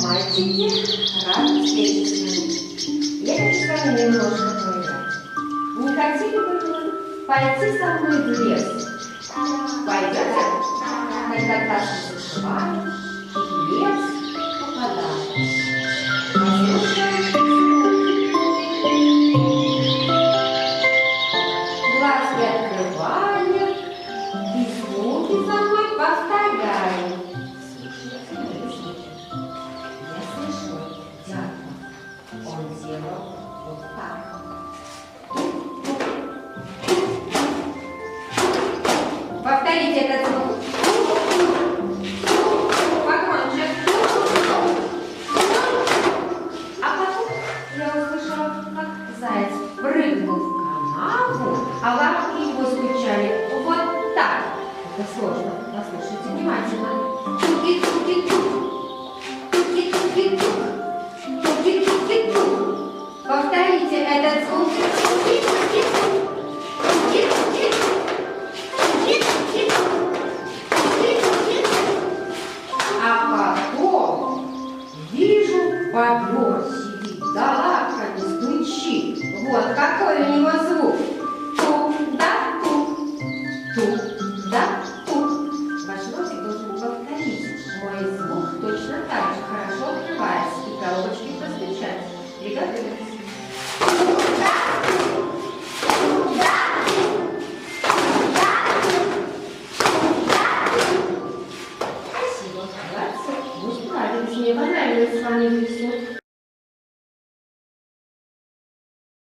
Мальчики, рады встретиться с вами. Я хочу с вами немножко поиграть. Не хотели бы вы пойти со мной в лес? Пойдете? Тогда классно зашиваем, в лес попадаем. Глазки открываем и звуки за мной повторяем. Я слышу дятла. Он делал вот так. Повторите этот звук. Погромче. А потом я услышала, как заяц прыгнул в канаву, а лапки его стучали вот так. Это сложно. Послушайте внимательно. Туки-туки-тук. Туки-туки-тук. Туки-туки-тук. Повторите этот звук. Туки-туки-тук.